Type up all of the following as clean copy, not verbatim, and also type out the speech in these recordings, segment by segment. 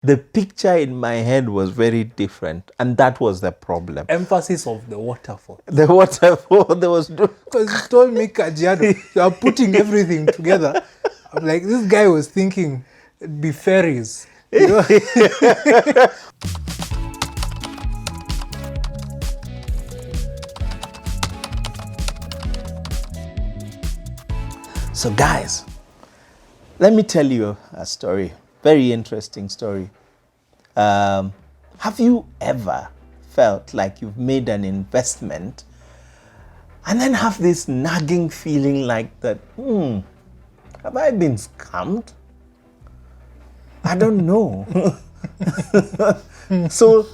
the picture in my head was very different, and that was the problem. Emphasis of the waterfall. The waterfall, there was no... Because you told me, Kajiado, you are putting everything together. I'm like, this guy was thinking it'd be ferries. You know? So guys, let me tell you a story, very interesting story. Have you ever felt like you've made an investment and then have this nagging feeling like that, have I been scammed? I don't know. So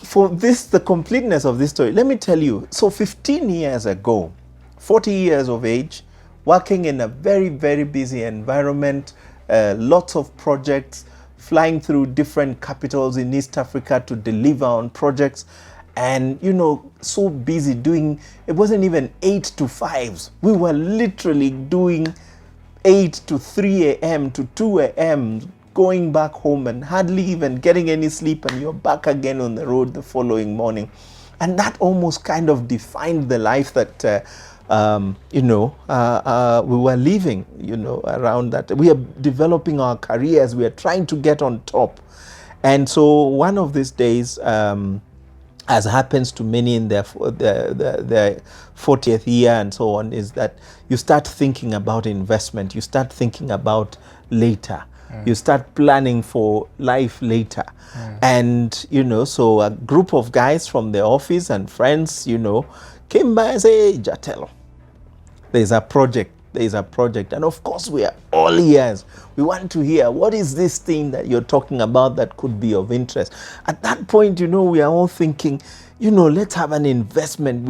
for this, the completeness of this story, let me tell you, so 15 years ago, 40 years of age, working in a very, very busy environment, lots of projects, flying through different capitals in East Africa to deliver on projects. And, you know, so busy doing, it wasn't even 8 to 5s. We were literally doing 8 to 3 a.m. to 2 a.m., going back home and hardly even getting any sleep, and you're back again on the road the following morning. And that almost kind of defined the life that we were living, around that. We are developing our careers. We are trying to get on top. And so one of these days, as happens to many in their 40th year and so on, is that you start thinking about investment. You start thinking about later. You start planning for life later. And, so a group of guys from the office and friends, came by and say, hey, Jatelo, there's a project. And of course, we are all ears. We want to hear, what is this thing that you're talking about that could be of interest? At that point, we are all thinking, let's have an investment.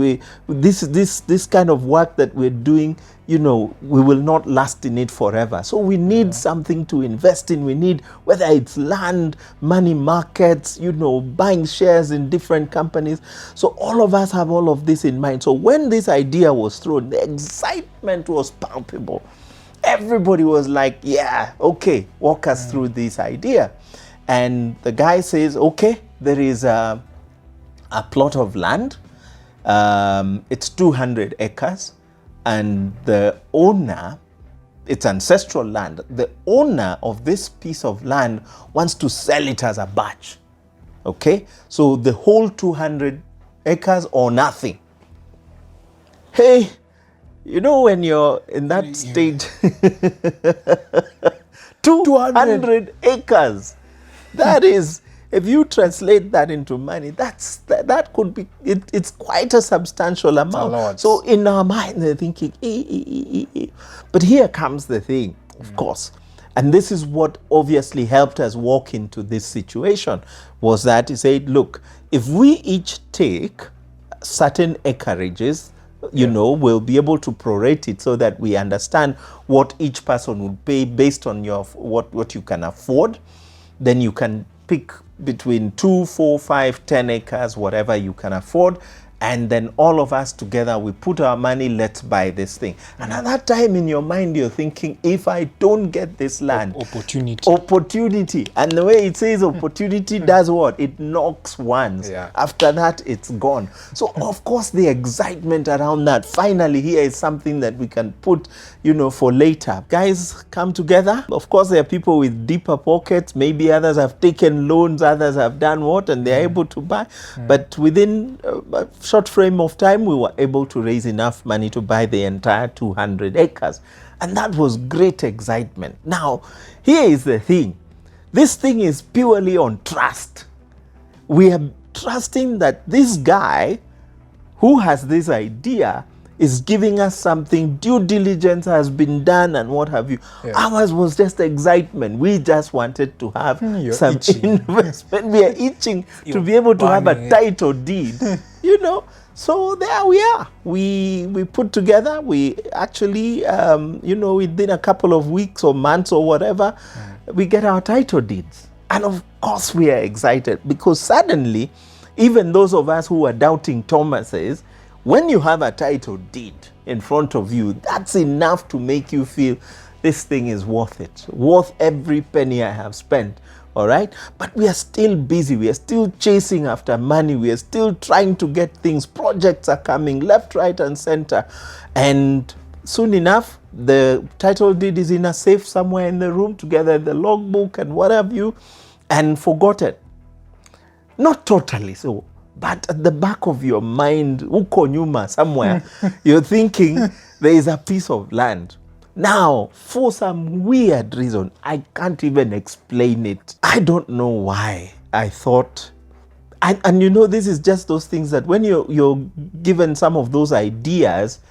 This kind of work that we're doing, we will not last in it forever. So we need something to invest in. We need, whether it's land, money markets, buying shares in different companies. So all of us have all of this in mind. So when this idea was thrown, the excitement was palpable. Everybody was like, yeah, okay, walk us through this idea. And the guy says, okay, there is a plot of land. It's 200 acres. And the owner, it's ancestral land. The owner of this piece of land wants to sell it as a batch. Okay? So the whole 200 acres or nothing. Hey, when you're in that stage, 200 acres. That is, if you translate that into money, that could be, it's quite a substantial amount. So in our mind, they're thinking, But here comes the thing, of course. And this is what obviously helped us walk into this situation, was that he said, look, if we each take certain acreages, we'll be able to prorate it so that we understand what each person would pay based on what you can afford. Then you can pick between 2, 4, 5, 10 acres, whatever you can afford. And then all of us together, we put our money, let's buy this thing. And at that time in your mind, you're thinking, if I don't get this land, opportunity. And the way it says opportunity does what? It knocks once. Yeah. After that, it's gone. So of course, the excitement around that, finally here is something that we can put, for later. Guys come together. Of course, there are people with deeper pockets. Maybe others have taken loans, others have done what, and they're able to buy. But within a short frame of time, we were able to raise enough money to buy the entire 200 acres. And that was great excitement. Now, here is the thing. This thing is purely on trust. We are trusting that this guy who has this idea is giving us something, due diligence has been done and what have you. Yeah. Ours was just excitement. We just wanted to have some investment. We are itching to be able to have a title deed, So there we are. We put together, we actually, within a couple of weeks or months or whatever, we get our title deeds. And of course we are excited, because suddenly, even those of us who are doubting Thomas's, when you have a title deed in front of you, that's enough to make you feel this thing is worth it, worth every penny I have spent. All right. But we are still busy. We are still chasing after money. We are still trying to get things. Projects are coming left, right, and center. And soon enough, the title deed is in a safe somewhere in the room, together with the logbook and what have you, and forgotten. Not totally so, but at the back of your mind, uko nyuma somewhere, you're thinking there is a piece of land. Now, for some weird reason, I can't even explain it. I don't know why I thought, and you know, this is just those things that when you're given some of those ideas,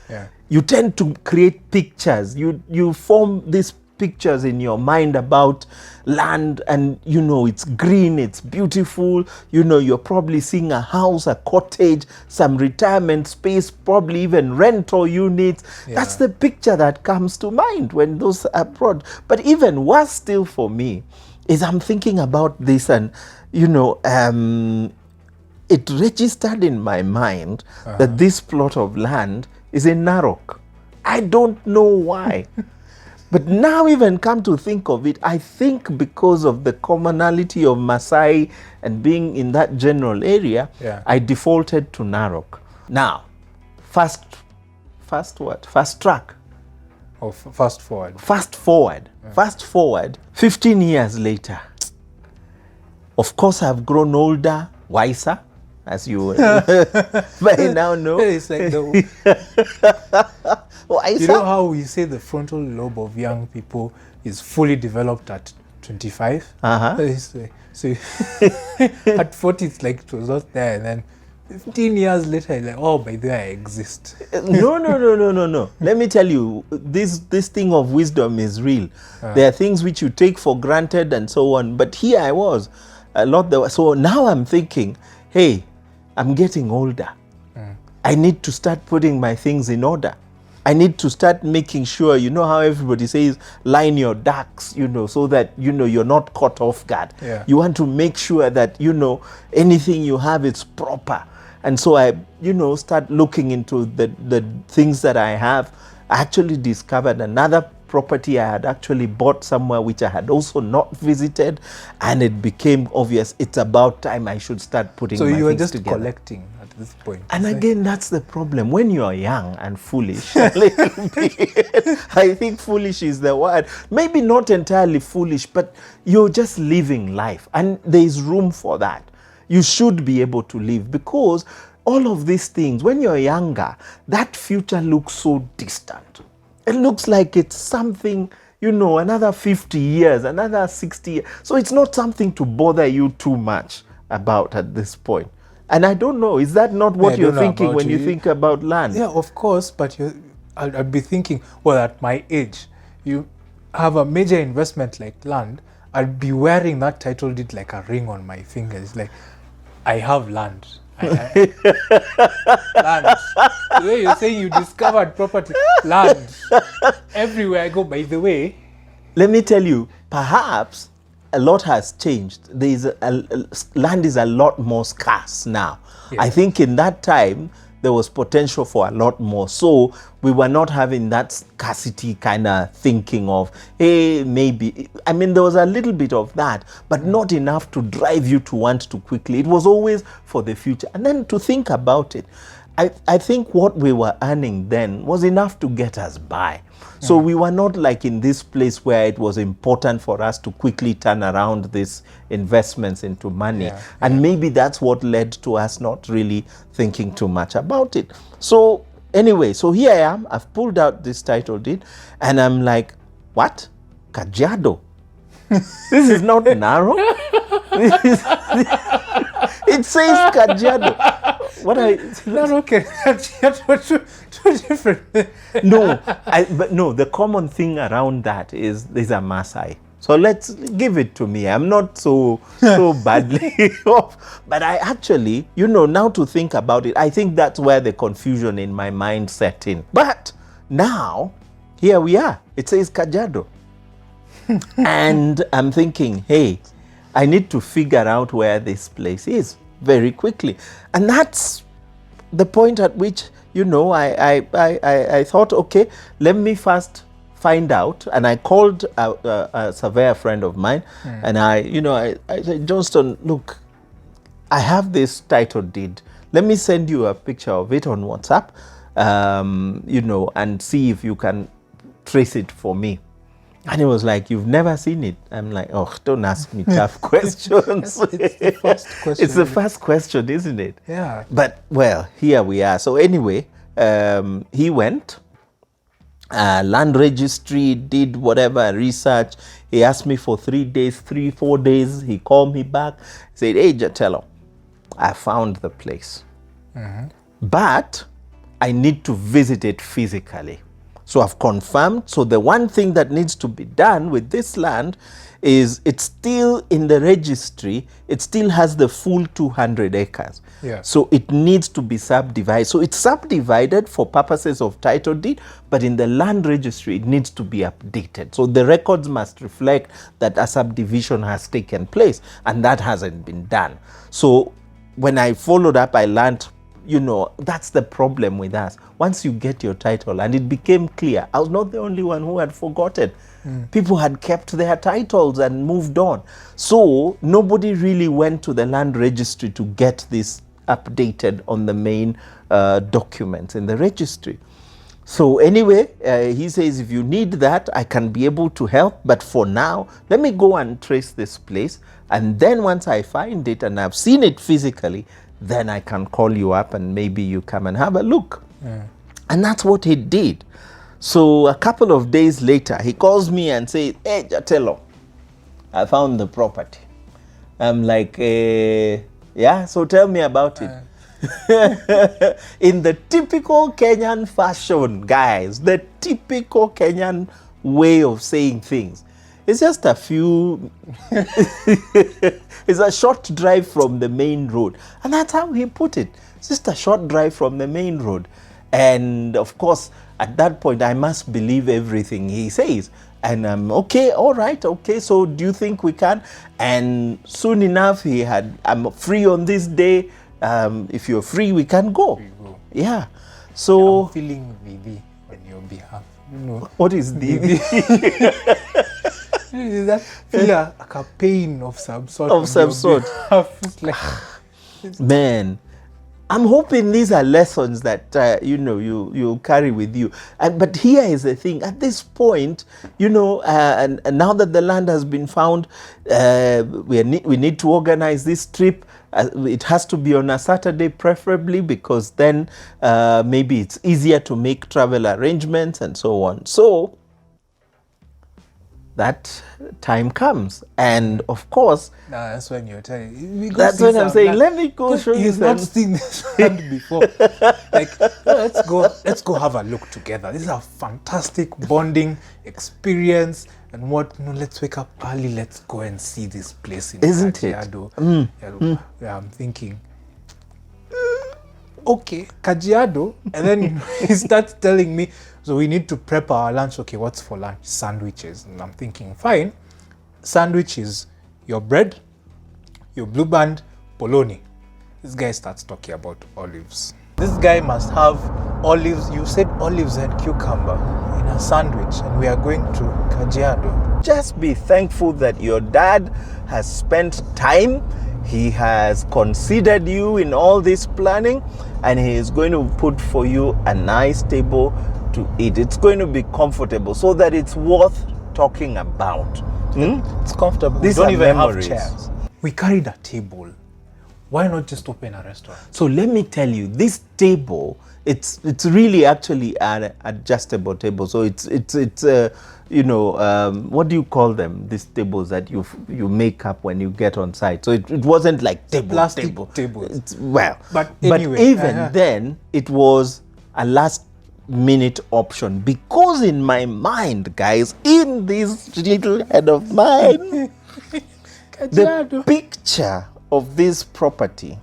you tend to create pictures. You form these pictures in your mind about land, and you know, it's green, it's beautiful, you know, you're probably seeing a house, a cottage, some retirement space, probably even rental units. That's the picture that comes to mind when those are brought. But even worse still for me is I'm thinking about this, and you know, it registered in my mind that this plot of land is in Narok. I don't know why. But now, even come to think of it, I think because of the commonality of Maasai and being in that general area, I defaulted to Narok. Now, fast track. Oh, fast forward. Fast forward, 15 years later. Of course, I've grown older, wiser, as you by now know. It's like you know how we say the frontal lobe of young people is fully developed at 25? So at 40, it's like it was not there, and then 15 years later, it's like, oh, by the way, I exist. No. Let me tell you, this thing of wisdom is real. There are things which you take for granted and so on. But here I was, so now I'm thinking, hey, I'm getting older. I need to start putting my things in order. I need to start making sure, you know how everybody says, line your ducks, you know, so that, you know, you're not caught off guard. You want to make sure that, you know, anything you have is proper. And so I, you know, start looking into the things that I have. I actually discovered another property I had actually bought somewhere which I had also not visited, and it became obvious it's about time I should start putting my things together. So you were just collecting at this point. And again, that's the problem. When you're young and foolish, a little bit, I think foolish is the word. Maybe not entirely foolish, but you're just living life, and there's room for that. You should be able to live, because all of these things, when you're younger, that future looks so distant. It looks like it's something, you know, another 50 years, another 60 years. So it's not something to bother you too much about at this point. And I don't know, is that not what you're thinking when you think about land? Yeah, of course, but I'd be thinking, well, at my age, you have a major investment like land, I'd be wearing that title deed like a ring on my finger. It's like, I have land. Land. The way you're saying you discovered property, land. Everywhere I go, by the way. Let me tell you, perhaps a lot has changed. Land is a lot more scarce now. I think in that time, there was potential for a lot more. So we were not having that scarcity kind of thinking of, hey, maybe. I mean, there was a little bit of that, but not enough to drive you to want to quickly. It was always for the future. And then to think about it, I think what we were earning then was enough to get us by. So we were not like in this place where it was important for us to quickly turn around these investments into money. And maybe that's what led to us not really thinking too much about it. So anyway, so here I am. I've pulled out this title deed and I'm like, what? Kajiado? This is not Narok. It says Kajiado. What Narok and Kajiado, two different. No, the common thing around that is there's a Maasai. So let's give it to me. I'm not so badly off. But I actually, you know, now to think about it, I think that's where the confusion in my mind set in. But now, here we are. It says Kajiado. And I'm thinking, hey, I need to figure out where this place is very quickly. And that's the point at which, you know, I thought, okay, let me fast find out, and I called a surveyor friend of mine, and I said, Johnston, look, I have this title deed. Let me send you a picture of it on WhatsApp, and see if you can trace it for me. And he was like, you've never seen it? I'm like, oh, don't ask me tough questions. It's the first question. It's the first question, isn't it? Yeah. But, well, here we are. So anyway, he went, land registry, did whatever research. He asked me for 3 days, 4 days. He called me back, said, hey, Jatelo, I found the place. But I need to visit it physically. So I've confirmed. So the one thing that needs to be done with this land is it's still in the registry. It still has the full 200 acres. Yeah. So it needs to be subdivided. So it's subdivided for purposes of title deed, but in the land registry, it needs to be updated. So the records must reflect that a subdivision has taken place, and that hasn't been done. So when I followed up, I learned, that's the problem with us. Once you get your title, and it became clear, I was not the only one who had forgotten. People had kept their titles and moved on. So nobody really went to the land registry to get this updated on the main documents in the registry. So anyway, he says, if you need that, I can be able to help. But for now, let me go and trace this place. And then once I find it and I've seen it physically, then I can call you up and maybe you come and have a look. And that's what he did. So a couple of days later, he calls me and says, hey, Jatelo, I found the property. I'm like, yeah, so tell me about it. In the typical Kenyan fashion, guys, the typical Kenyan way of saying things. It's just a few, it's a short drive from the main road. And that's how he put it. It's just a short drive from the main road. And of course, at that point, I must believe everything he says. And I'm okay, all right, okay, so do you think we can? And soon enough, I'm free on this day. If you're free, we can go. Yeah. So I'm feeling VV on your behalf. What is DV? Is that feel a pain of some sort? Of some sort. It's like, man, I'm hoping these are lessons that you'll carry with you. But here is the thing: at this point, and now that the land has been found, we need to organize this trip. It has to be on a Saturday, preferably, because then maybe it's easier to make travel arrangements and so on. So that time comes, and of course, that's when you're telling. That's when I'm saying, let me go show you. He's not seen this land before. Like, let's go have a look together. This is a fantastic bonding experience. And let's wake up early. Let's go and see this place in Kajiado. Yeah, I'm thinking, okay, Kajiado. And then he starts telling me, so we need to prep our lunch. Okay, what's for lunch? Sandwiches. And I'm thinking, fine. Sandwich is your bread, your blue band, polony. This guy starts talking about olives. This guy must have olives. You said olives and cucumber in a sandwich, and we are going to Kajiado. Just be thankful that your dad has spent time. He has considered you in all this planning, and he is going to put for you a nice table to eat. It's going to be comfortable so that it's worth talking about. It's comfortable. These we don't even memories. have chairs. We carried a table. Why not just open a restaurant? So let me tell you, this table, it's really actually an adjustable table. So it's what do you call them? These tables that you make up when you get on site. So it wasn't like plastic tables. But anyway, even then, it was a last minute option, because in my mind, guys, in this little head of mine, the picture of this property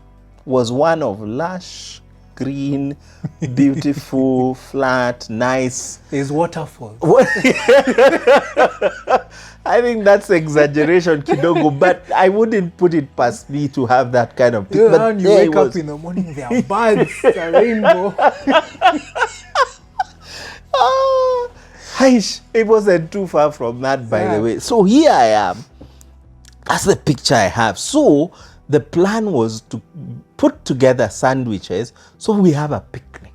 was one of lush, green, beautiful, flat, nice. There's waterfall. I think that's exaggeration, kidogo, but I wouldn't put it past me to have that kind of picture. But you wake up in the morning, there are birds, a rainbow. It wasn't too far from that, by the way. So here I am. That's the picture I have. So the plan was to put together sandwiches so we have a picnic.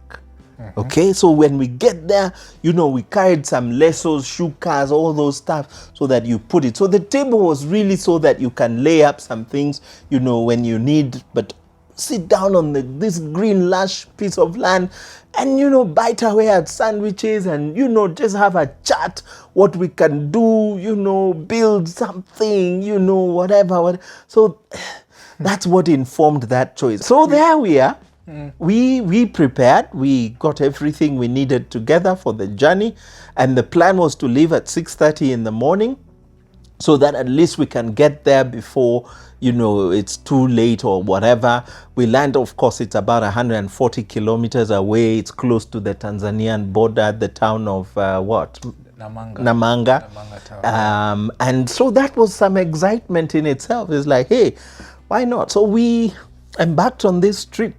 Okay, so when we get there, we carried some lesos, shukas, all those stuff so that you put it. So the table was really so that you can lay up some things, when you need, but sit down on this green lush piece of land and, bite away at sandwiches and, just have a chat, what we can do, build something, whatever. So that's what informed that choice. So there we are. We prepared, we got everything we needed together for the journey, and the plan was to leave at 6:30 in the morning so that at least we can get there before it's too late or whatever. We land, of course, it's about 140 kilometers away. It's close to the Tanzanian border, the town of Namanga. And so that was some excitement in itself. It's like, hey, why not? So we embarked on this trip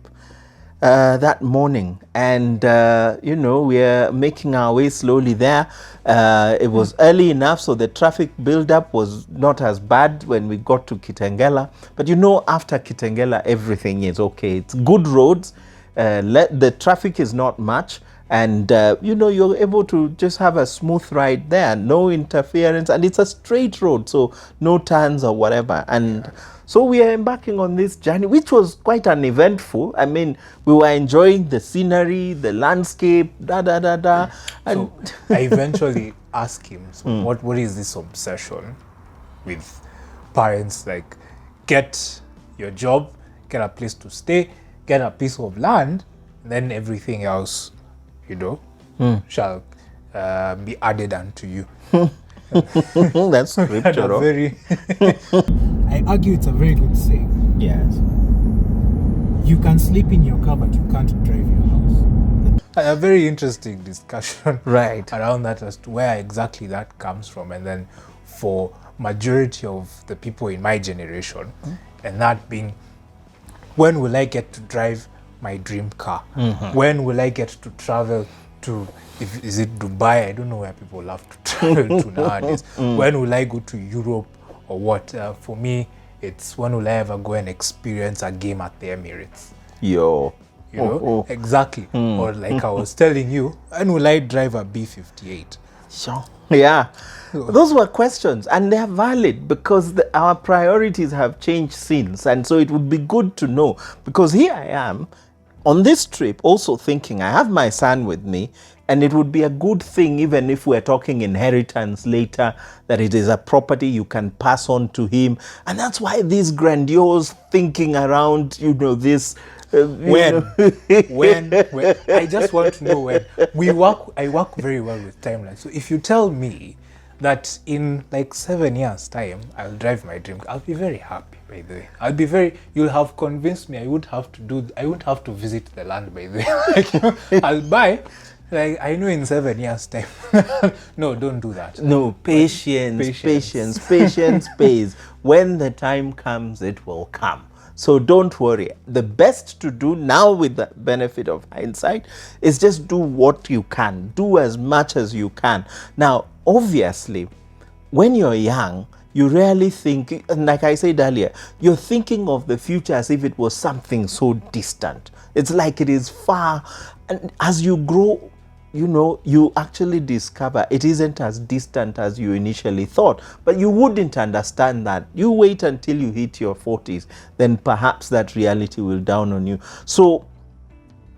that morning, and we are making our way slowly there. It was early enough, so the traffic buildup was not as bad when we got to Kitengela. But after Kitengela, everything is okay. It's good roads. The traffic is not much, and you're able to just have a smooth ride there, no interference, and it's a straight road, so no turns or whatever. And so we are embarking on this journey, which was quite uneventful. I mean, we were enjoying the scenery, the landscape, And so I eventually asked him, so what is this obsession with parents? Like, get your job, get a place to stay, get a piece of land, then everything else, shall be added unto you. That's scriptural. I argue it's a very good saying. Yes. You can sleep in your car, but you can't drive your house. A very interesting discussion around that as to where exactly that comes from. And then for majority of the people in my generation, and that being, when will I get to drive my dream car? When will I get to travel to, is it Dubai? I don't know where people love to travel to nowadays. When will I go to Europe or what? For me, it's when will I ever go and experience a game at the Emirates? Exactly. Or like I was telling you, when will I drive a B58? Sure. Yeah. Those were questions, and they are valid because our priorities have changed since. And so it would be good to know, because here I am on this trip also thinking I have my son with me, and it would be a good thing, even if we're talking inheritance later, that it is a property you can pass on to him. And that's why this grandiose thinking around, this. When? I just want to know when. I work very well with timelines. So if you tell me that in like 7 years' time, I'll drive my dream car, I'll be very happy, by the way. You'll have convinced me I wouldn't have to visit the land, by the way. I'll buy. Like, I know in 7 years' time. No, don't do that. No, patience pays. When the time comes, it will come. So don't worry. The best to do now, with the benefit of hindsight, is just do what you can. Do as much as you can. Now, obviously, when you're young, you rarely think, and like I said earlier, you're thinking of the future as if it was something so distant. It's like it is far. And as you grow, you actually discover it isn't as distant as you initially thought. But you wouldn't understand that. You wait until you hit your 40s, then perhaps that reality will dawn on you. So,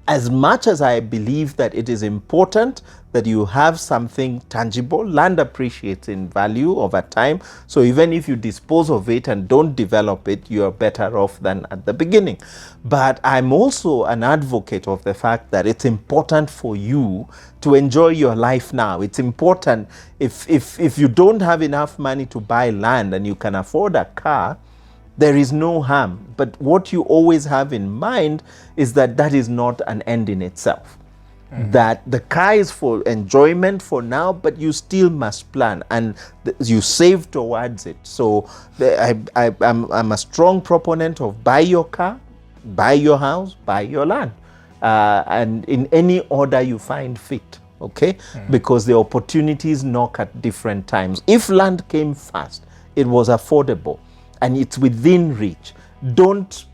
as much as I believe that it is important that you have something tangible, land appreciates in value over time. So even if you dispose of it and don't develop it, you're better off than at the beginning. But I'm also an advocate of the fact that it's important for you to enjoy your life now. It's important, if you don't have enough money to buy land and you can afford a car, there is no harm. But what you always have in mind is that is not an end in itself. That the car is for enjoyment for now, but you still must plan and you save towards it. So I'm a strong proponent of buy your car, buy your house, buy your land, and in any order you find fit. okay? Because the opportunities knock at different times. If land came fast, it was affordable and it's within reach. Don't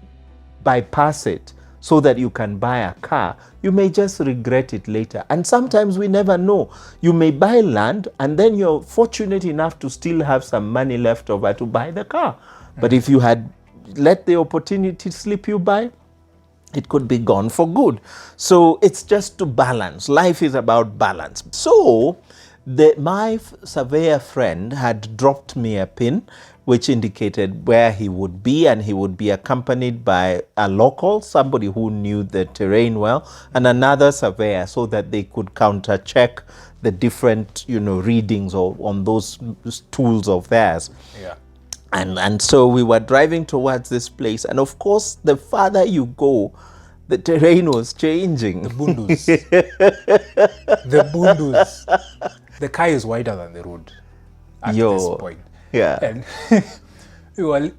bypass it so that you can buy a car. You may just regret it later. And sometimes we never know. You may buy land and then you're fortunate enough to still have some money left over to buy the car. But if you had let the opportunity slip you by, it could be gone for good. So it's just to balance. Life is about balance. So my surveyor friend had dropped me a pin which indicated where he would be, and he would be accompanied by a local, somebody who knew the terrain well, and another surveyor, so that they could counter check the different, readings on those tools of theirs. Yeah. And so we were driving towards this place, and of course, the farther you go, the terrain was changing. The bundus. The bundus. The car is wider than the road at this point. Yeah. And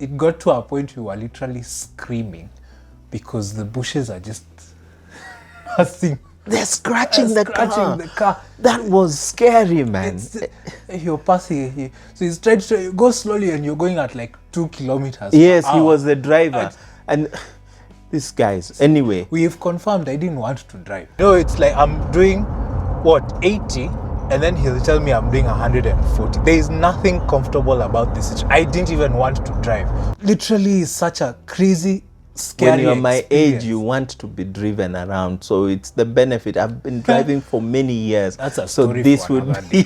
it got to a point we were literally screaming because the bushes are just nothing. They're scratching the car. That was scary, man. You're passing. So he's trying to go slowly and you're going at like 2 kilometers. Yes, he was the driver. And these guys, anyway. We've confirmed I didn't want to drive. No, it's like I'm doing, 80? And then he'll tell me I'm doing 140. There is nothing comfortable about this. I didn't even want to drive. Literally, it's such a crazy, scary when you're my experience. age, you want to be driven around, so it's the benefit. I've been driving for many years. That's a story. So this for would be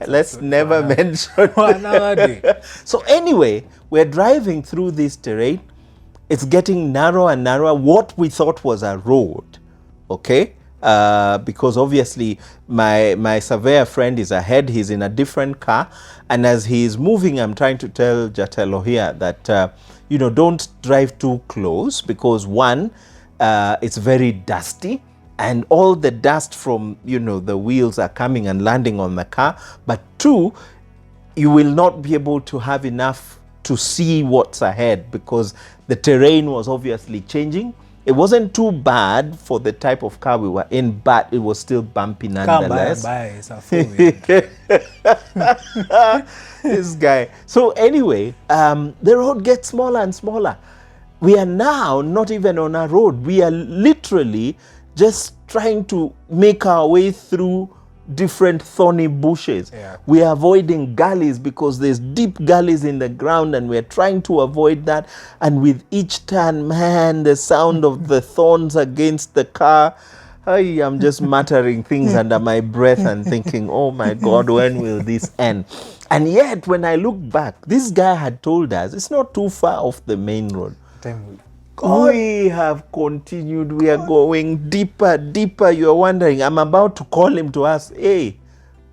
let's never mention another day. So anyway, we're driving through this terrain. It's getting narrower and narrower. What we thought was a road, okay? Because obviously my surveyor friend is ahead. He's in a different car, and as he's moving, I'm trying to tell Jatelo here that don't drive too close, because one, it's very dusty, and all the dust from the wheels are coming and landing on the car. But two, you will not be able to have enough to see what's ahead, because the terrain was obviously changing. It wasn't too bad for the type of car we were in, but it was still bumpy nonetheless. It's a four-wheel. This guy. So anyway, the road gets smaller and smaller. We are now not even on a road. We are literally just trying to make our way through different thorny bushes. Yeah. We are avoiding gullies because there's deep gullies in the ground, and we're trying to avoid that. And with each turn, man, the sound of the thorns against the car, I'm just muttering things under my breath and thinking, oh my God, when will this end? And yet, when I look back, this guy had told us it's not too far off the main road. We have continued. We are going deeper, deeper. You're wondering, I'm about to call him to ask, hey,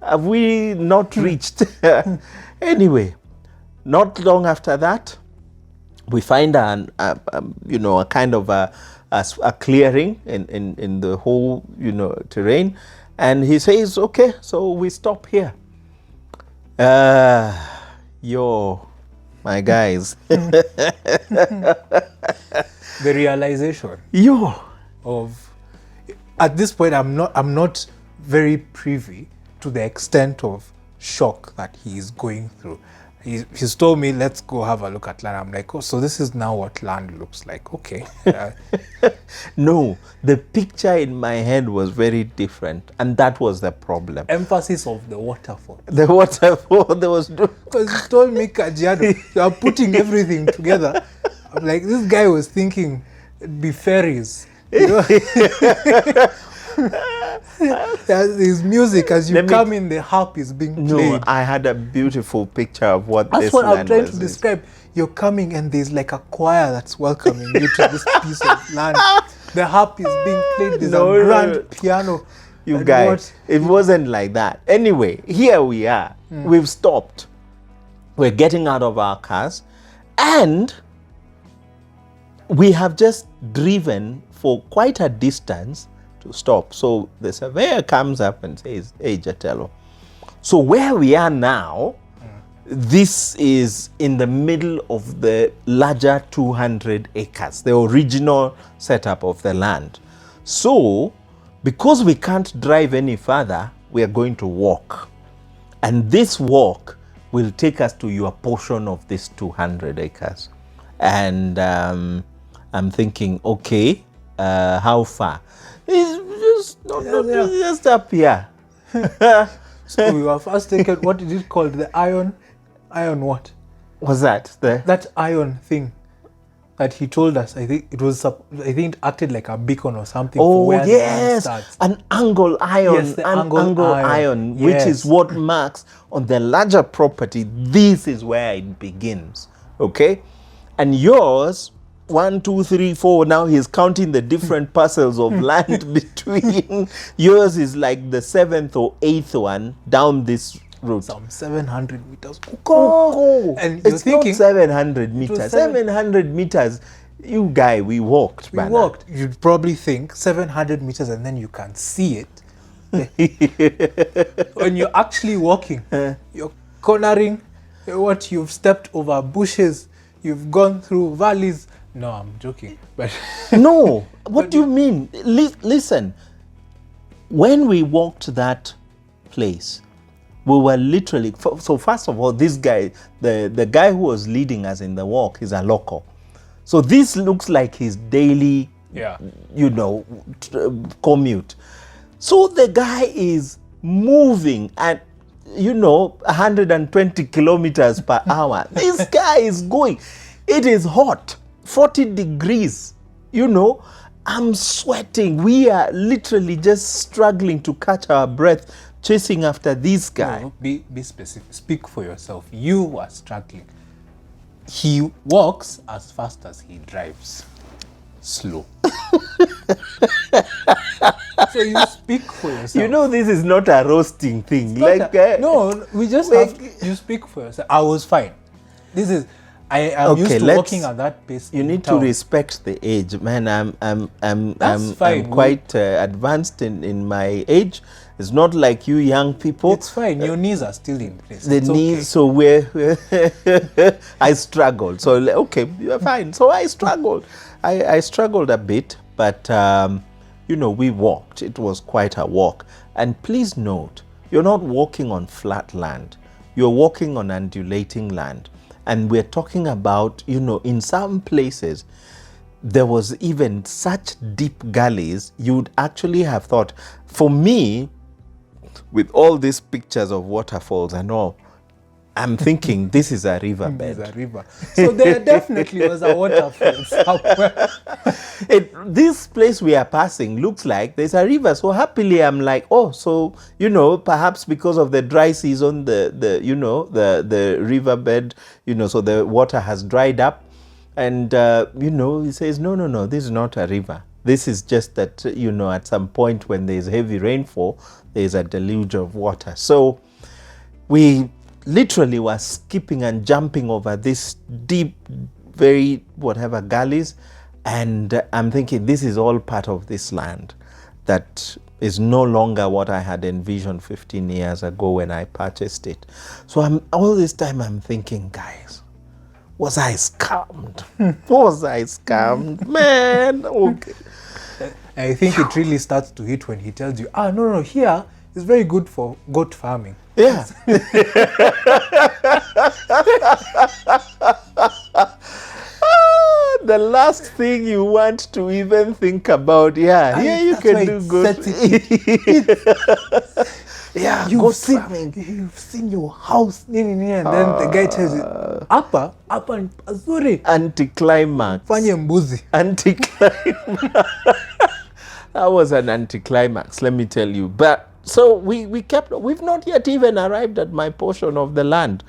have we not reached? Anyway, not long after that, we find a kind of a clearing in the whole, terrain. And he says, okay, so we stop here. My guys. The realization of, at this point, I'm not very privy to the extent of shock that he is going through. He's told me, let's go have a look at land. I'm like, oh, so this is now what land looks like. Okay. No, the picture in my head was very different, and that was the problem. Emphasis of the waterfall. The waterfall, there was... Because he told me, Kajiado, you are putting everything together. I'm like, this guy was thinking it'd be ferries. There's music as you come in, the harp is being played. No, I had a beautiful picture of what that's this what land I'm trying was. to describe. You're coming and there's like a choir that's welcoming you to this piece of land. The harp is being played. There's a grand piano. You guys, it wasn't like that. Anyway, here we are. We've stopped. We're getting out of our cars, and we have just driven for quite a distance to stop. So the surveyor comes up and says, hey, Jatelo, so where we are now, this is in the middle of the larger 200 acres, the original setup of the land. So because we can't drive any further, we are going to walk. And this walk will take us to your portion of this 200 acres. And I'm thinking, okay, how far? It's just up here. So we were first taken, what is it called? The iron what? Was that? That iron thing that he told us. I think it acted like a beacon or something. Oh, for where yes, the land starts. an angle iron. Yes, the angle iron, Yes. which is what marks on the larger property. This is where it begins. Okay? And yours, 1, 2, 3, 4. Now he's counting the different parcels of land between. Yours is like the 7th or 8th one down this route. Some 700 meters. Go. And you're It's thinking, not 700 meters. 700 meters. You guy, we walked. we walked. You'd probably think 700 meters and then you can see it. When you're actually walking, you're cornering. You've stepped over bushes. You've gone through valleys. No, I'm joking. But no, what do you mean? Listen, when we walked that place, we were literally, so first of all, this guy, the guy who was leading us in the walk is a local. So this looks like his daily, commute. So the guy is moving at, 120 kilometers per hour. This guy is going. It is hot, 40 degrees, I'm sweating. We are literally just struggling to catch our breath, chasing after this guy. No, be specific. Speak for yourself. You are struggling. He walks as fast as he drives. Slow. So you speak for yourself. This is not a roasting thing. No, we just have you speak for yourself. I was fine. I am used to walking at that pace. You need to respect the age, man. I'm quite advanced in my age. It's not like you young people. It's fine. Your knees are still in place. The knees, okay. So I struggled. So okay, you're fine. So I struggled. I struggled a bit, but we walked. It was quite a walk. And please note, you're not walking on flat land. You're walking on undulating land. And we're talking about, in some places, there was even such deep gullies, you'd actually have thought, for me, with all these pictures of waterfalls and all, I'm thinking this is a riverbed. There's a river. So there definitely was a waterfall somewhere. This place we are passing looks like there's a river. So happily I'm like, so, perhaps because of the dry season, the riverbed, so the water has dried up. And, he says, no, this is not a river. This is just that, at some point when there's heavy rainfall, there's a deluge of water. So we literally were skipping and jumping over this deep, very gullies. And I'm thinking this is all part of this land that is no longer what I had envisioned 15 years ago when I purchased it. So all this time I'm thinking, guys, was I scammed? Was I scammed? Man, okay. I think it really starts to hit when he tells you, no, here is very good for goat farming. Yeah. The last thing you want to even think about, you can do good. Yeah, you've seen your house, and then the guy tells you, Apa ni pazuri. Anticlimax. Fanye mbuzi. Anticlimax. That was an anticlimax, let me tell you. But so we've not yet even arrived at my portion of the land.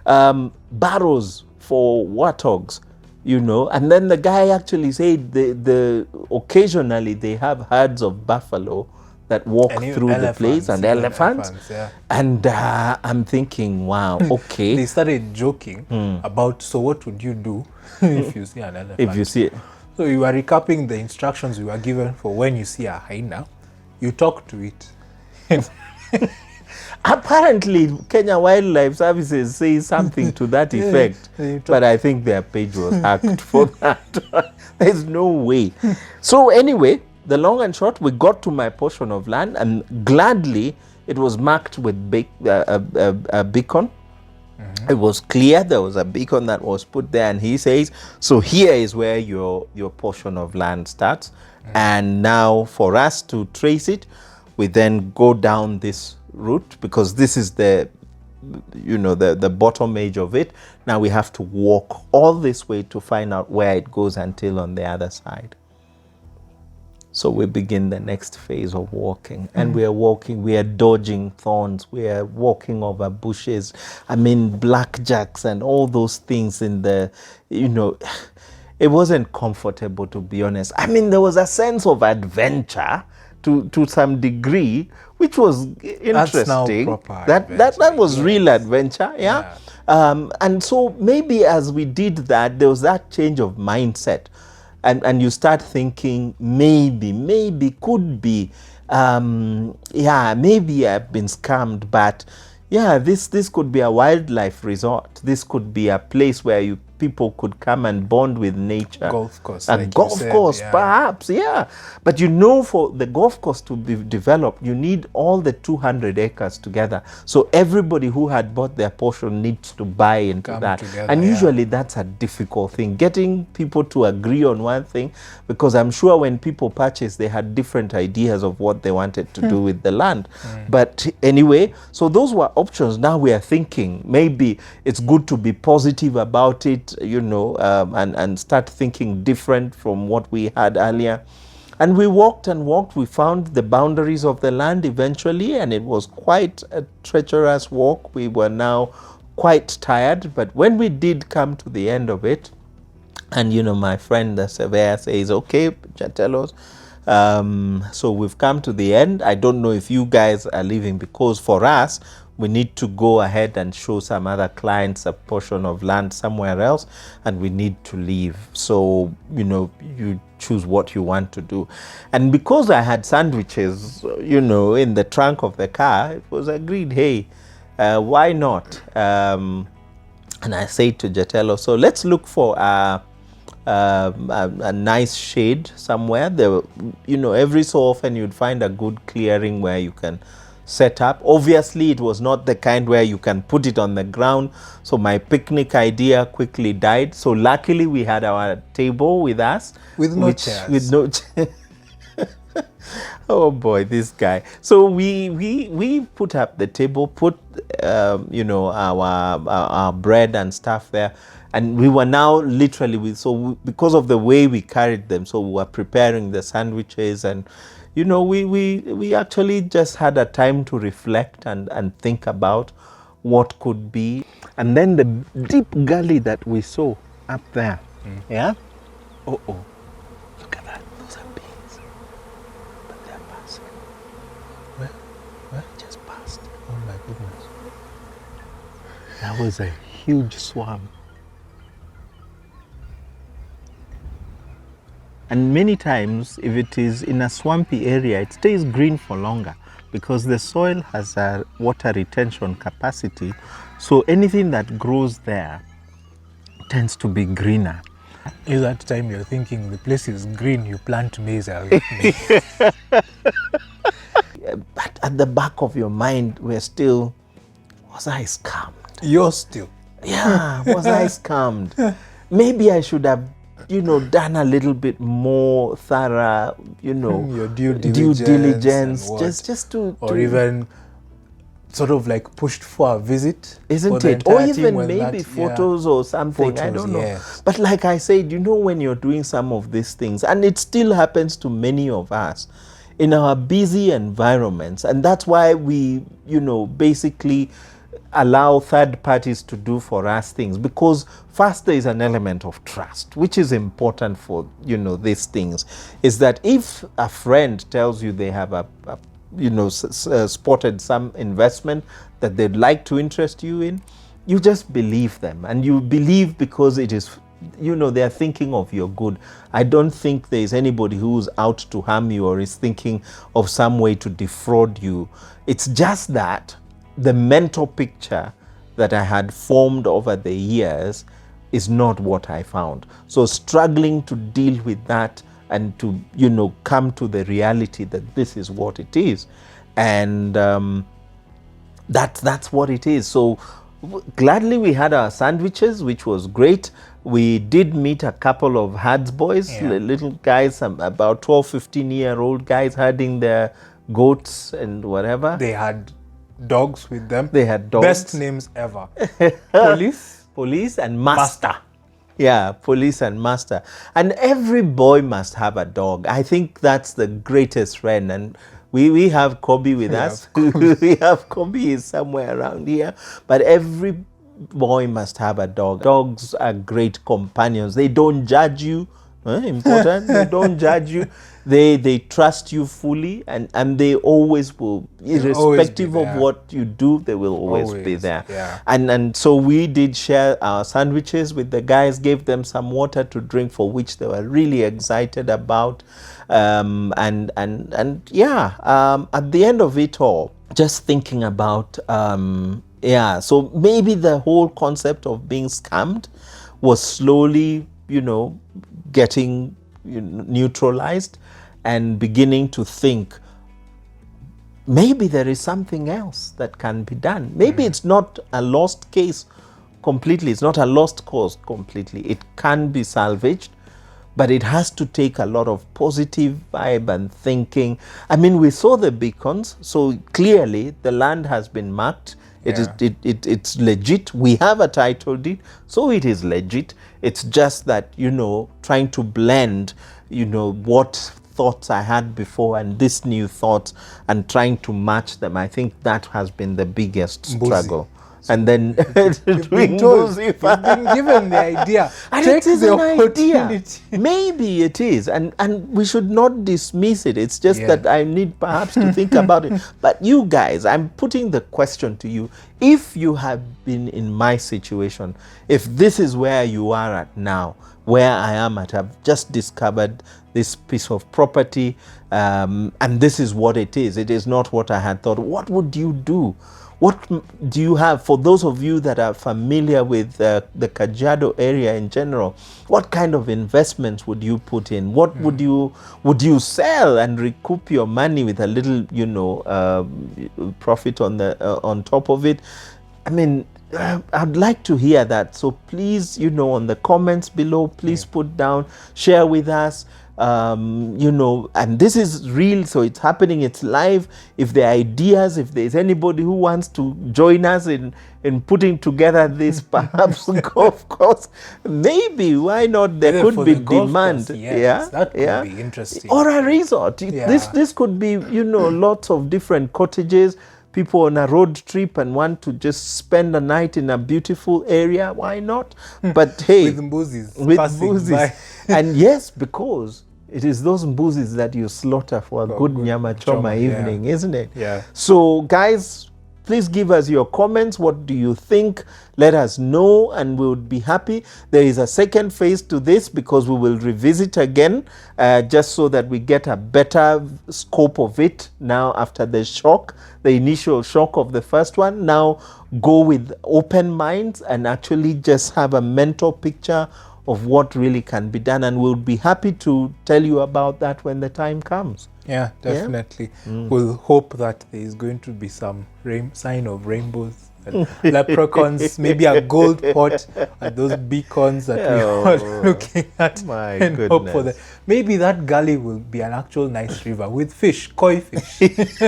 Barrows for warthogs, and then the guy actually said the occasionally they have herds of buffalo that walk through the place, and elephants. Yeah. And I'm thinking, wow, okay. They started joking about, so what would you do if you see an elephant? If you see it. So you are recapping the instructions you were given for when you see a hyena. You talk to it. Apparently, Kenya Wildlife Services says something to that effect, but I think their page was hacked for that. There's no way. So anyway, the long and short, we got to my portion of land, and gladly it was marked with a beacon. It was clear there was a beacon that was put there, and he says, so here is where your portion of land starts. And now for us to trace it, we then go down this route, because this is the bottom edge of it. Now we have to walk all this way to find out where it goes until on the other side. So we begin the next phase of walking, and we are walking, we are dodging thorns, we are walking over bushes, blackjacks and all those things in the, it wasn't comfortable, to be honest. There was a sense of adventure to some degree, which was interesting. That's now proper that was real adventure, yeah. And so maybe as we did that, there was that change of mindset. And you start thinking, maybe, could be, maybe I've been scammed, but this could be a wildlife resort. This could be a place where people could come and bond with nature. Golf course. A golf course, perhaps, yeah. But for the golf course to be developed, you need all the 200 acres together. So everybody who had bought their portion needs to buy into that. Together, and usually that's a difficult thing, getting people to agree on one thing, because I'm sure when people purchased, they had different ideas of what they wanted to do with the land. But anyway, so those were options. Now we are thinking, maybe it's good to be positive about it, and start thinking different from what we had earlier. And we walked and walked. We found the boundaries of the land eventually, and it was quite a treacherous walk. We were now quite tired, but when we did come to the end of it, and my friend the surveyor says, okay, Jatellos, so we've come to the end. I don't know if you guys are leaving, because for us, we need to go ahead and show some other clients a portion of land somewhere else, and we need to leave. So, you choose what you want to do. And because I had sandwiches, in the trunk of the car, it was agreed, hey, why not? And I said to Jatello, so let's look for a nice shade somewhere. There, every so often you'd find a good clearing where you can set up. Obviously, it was not the kind where you can put it on the ground. So my picnic idea quickly died. So luckily, we had our table with us. With no chairs. With no chairs. Oh boy, this guy. So we put up the table, put our bread and stuff there, and we were now literally because of the way we carried them, so we were preparing the sandwiches, and we actually just had a time to reflect and think about what could be. And then the deep gully that we saw up there, yeah? Look at that, those are bees. But they're passing. Where? Just passed. Oh my goodness. That was a huge swarm. And many times, if it is in a swampy area, it stays green for longer because the soil has a water retention capacity. So anything that grows there tends to be greener. At that time, you're thinking the place is green, you plant maize. But at the back of your mind, was I scammed? You're still. Yeah, was I scammed? Maybe I should have done a little bit more thorough, your due diligence just to even sort of like pushed for a visit, isn't it? Or even maybe photos or something. I don't know. Yes. But like I said, when you're doing some of these things, and it still happens to many of us in our busy environments, and that's why we, basically allow third parties to do for us things, because first there is an element of trust, which is important for these things, is that if a friend tells you they have spotted some investment that they'd like to interest you in, you just believe them, and you believe because it is they are thinking of your good. I don't think there is anybody who's out to harm you or is thinking of some way to defraud you. It's just that the mental picture that I had formed over the years is not what I found. So struggling to deal with that to, come to the reality that this is what it is. And that's what it is. So gladly we had our sandwiches, which was great. We did meet a couple of herds boys, little guys, about 12, 15-year-old guys herding their goats and whatever. They had dogs with them. They had dogs. Best names ever. Police and master. Yeah, police and master. And every boy must have a dog. I think that's the greatest friend. And we have Kobe with us. We have Kobe is somewhere around here. But every boy must have a dog. Dogs are great companions. They don't judge you. Important. They don't judge you. They trust you fully, and they always will, irrespective of what you do, they will always be there. Yeah. And so we did share our sandwiches with the guys, gave them some water to drink, for which they were really excited about. At the end of it all, just thinking about so maybe the whole concept of being scammed was slowly, getting neutralized, and beginning to think maybe there is something else that can be done. Maybe it's not a lost case completely. It's not a lost cause completely. It can be salvaged, but it has to take a lot of positive vibe and thinking. I mean, we saw the beacons, so clearly the land has been marked. It's legit. We have a title deed, so it is legit. It's just that, trying to blend, what thoughts I had before and this new thoughts, and trying to match them. I think that has been the biggest struggle. And then you've been given the idea. And it is an idea. Maybe it is, and we should not dismiss it. It's just that I need perhaps to think about it. But you guys, I'm putting the question to you. If you have been in my situation, if this is where you are at now, where I am at, I've just discovered this piece of property, and this is what it is. It is not what I had thought. What would you do? What do you have, for those of you that are familiar with the Kajiado area in general, what kind of investments would you put in? What would you sell and recoup your money with a little, profit on top of it? I mean, I'd like to hear that. So please, on the comments below, please put down, share with us. And this is real, so it's happening, it's live. If there are ideas, if there's anybody who wants to join us in putting together this, perhaps golf course, maybe, why not? There could be demand. That could be interesting. Or a resort. This could be, lots of different cottages, people on a road trip and want to just spend a night in a beautiful area. Why not? But hey, with mbuzis. And yes, because it is those mbuzis that you slaughter for a good nyama choma evening, isn't it? Yeah. So guys, please give us your comments. What do you think? Let us know, and we would be happy. There is a second phase to this, because we will revisit again, just so that we get a better scope of it now after the initial shock of the first one. Now go with open minds and actually just have a mental picture of what really can be done, and we'll be happy to tell you about that when the time comes. Yeah, definitely. We'll hope that there is going to be some sign of rainbows and leprechauns, maybe a gold pot at those beacons that we are looking at. My and goodness. hope for maybe that gully will be an actual nice river with fish, koi fish.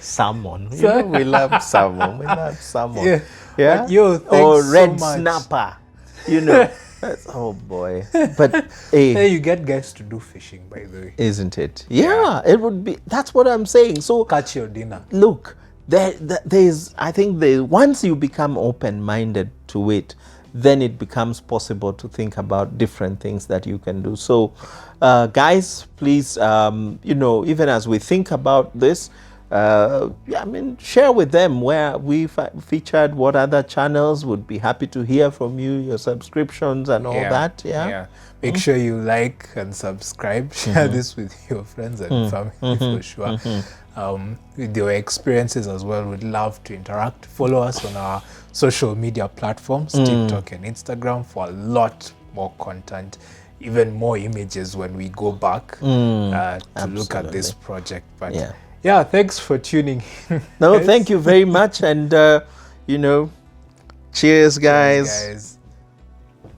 Salmon. We love salmon. We love salmon. Yeah. Or red so snapper. Oh boy. But hey, you get guys to do fishing, by the way. Isn't it? Yeah, it would be. That's what I'm saying. So catch your dinner. Look, there's, I think once you become open-minded to it, then it becomes possible to think about different things that you can do. So guys, please, even as we think about this, share with them where we featured, what other channels. Would be happy to hear from you, your subscriptions and all that. Make sure you like and subscribe. Share this with your friends and family for sure. With your experiences as well. We'd love to interact. Follow us on our social media platforms, TikTok and Instagram, for a lot more content even more images when we go back to look at this project. But yeah, thanks for tuning in. No, thank you very much. And, cheers, guys.